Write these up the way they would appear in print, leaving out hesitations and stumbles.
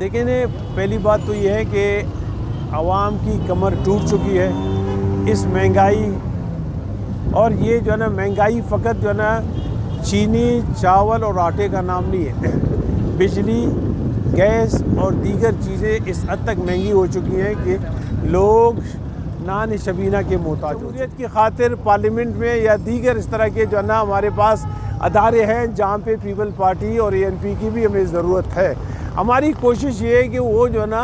देखें ने पहली बात तो ये है कि आवाम की कमर टूट चुकी है इस महंगाई, और ये जो है ना महंगाई फ़कत जो है ना चीनी, चावल और आटे का नाम नहीं है। बिजली, गैस और दीगर चीज़ें इस हद तक महंगी हो चुकी हैं कि लोग नान शबीना के मोहताज। जमहूरियत की खातिर पार्लियामेंट में या दीगर इस तरह के जो है ना हमारे पास अदारे हैं जहाँ पे पीपल पार्टी और ANP की भी हमें ज़रूरत है। हमारी कोशिश ये है कि वो जो है ना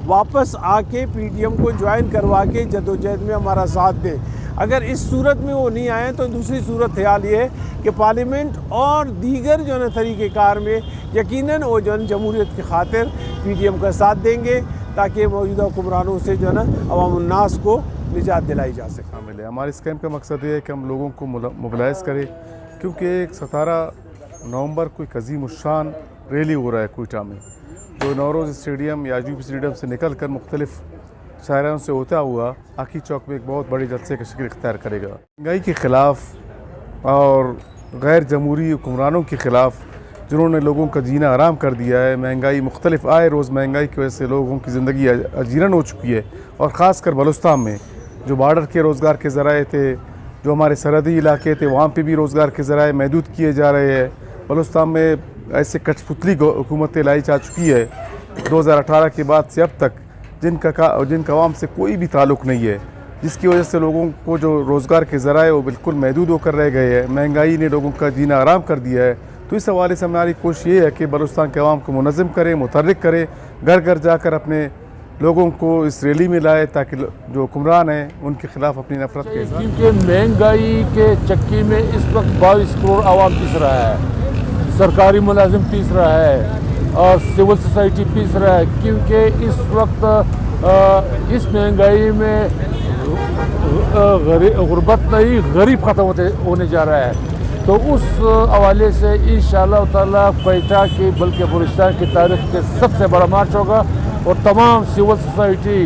वापस आके PTM को ज्वाइन करवा के जदोजहद में हमारा साथ दें। अगर इस सूरत में वो नहीं आए तो दूसरी सूरत ख्याल ये है कि पार्लियामेंट और दीगर जो है ना तरीक़ेकार में यकीनन वो जो है जमहूरियत की खातिर PTM का साथ देंगे ताकि मौजूदा हुक्मरानों से जो है ना अवामुन्नास को निजात दिलाई जा सके। शामिल है। हमारे इस कैंप का मकसद ये है कि हम लोगों को मोबिलाइज़ करें, क्योंकि 17 नवंबर को एक अजीम शान रैली हो रहा है कोयटा में, जो नौरोज़ स्टेडियम या यूपी स्टेडियम से निकल कर मुख्तलिफ शाहरों से होता हुआ आकी चौक में एक बहुत बड़ी जलसे की शक्ल इख्तियार करेगा। महंगाई के ख़िलाफ़ और गैर जमहूरी हुक्मरानों के ख़िलाफ़ जिन्होंने लोगों का जीना आराम कर दिया है। महंगाई मुख्तलिफ आए रोज़ महंगाई की वजह से लोगों की ज़िंदगी अजीरन हो चुकी है, और ख़ास कर बलूचिस्तान में जो बॉर्डर के रोज़गार के ज़राए थे, जो हमारे सरहदी इलाके थे, वहाँ पे भी रोज़गार के ज़राए महदूद किए जा रहे हैं। बलूचिस्तान में ऐसे कठपुतली हुकूमतें लाई जा चुकी है 2018 के बाद से अब तक, जिनका आवाम से कोई भी ताल्लुक़ नहीं है, जिसकी वजह से लोगों को जो रोज़गार के ज़राए वो बिल्कुल महदूद होकर रह गए हैं। महंगाई ने लोगों का जीना आराम कर दिया है। तो इस हवाले से हमारी कोशिश ये है कि बलूचिस्तान के अवाम को मुनज़्ज़म करें, मुतहर्रिक करें, घर घर जाकर अपने लोगों को इस रैली में लाए ताकि जो हुक्मरान हैं उनके खिलाफ अपनी नफरत के इज़हार। क्योंकि महंगाई के चक्की में इस वक्त 22 करोड़ आवाम पीस रहा है, सरकारी मुलाजिम पीस रहा है और सिविल सोसाइटी पीस रहा है, क्योंकि इस वक्त इस महंगाई में गुर्बत नहीं गरीब ख़त्म होने जा रहा है। तो उस हवाले से इंशाअल्लाह ताला कोयटा की बल्कि बलूचिस्तान की तारीख के सबसे बड़ा मार्च होगा, और तमाम सिविल सोसाइटी,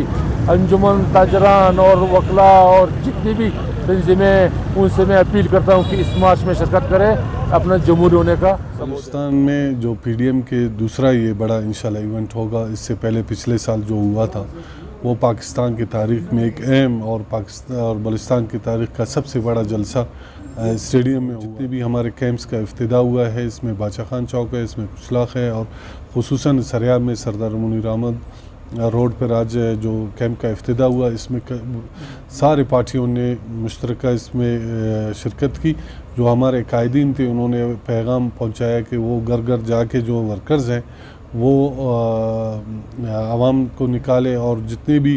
अंजुमन ताजरान और वकला और जितनी भी तंजीमें, उनसे मैं अपील करता हूँ कि इस मार्च में शिरकत करें अपना जमहूरी होने का। बलूचिस्तान में जो PTM के दूसरा ये बड़ा इंशाल्लाह इवेंट होगा। इससे पहले पिछले साल जो हुआ था वो पाकिस्तान की तारीख़ में एक अहम और पाकिस्तान और बलूचिस्तान की तारीख़ का सबसे बड़ा जलसा स्टेडियम में। जितने भी हमारे कैंप्स का इफ्तिदा हुआ है, इसमें बादशाह खान चौक है, इसमें कुचलाख है, और खुसूसन सरियाब में सरदार मुनीर अहमद रोड पर आज जो कैंप का इफ्तिदा हुआ, इसमें सारी पार्टियों ने मुश्तरका इसमें शिरकत की। जो हमारे कायदीन थे उन्होंने पैगाम पहुँचाया कि वो घर घर जाके जो वर्कर्स हैं वो आवाम को निकाले और जितनी भी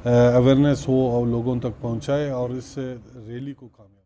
अवेयरनेस हो और लोगों तक पहुँचाए और इस रैली को कामयाब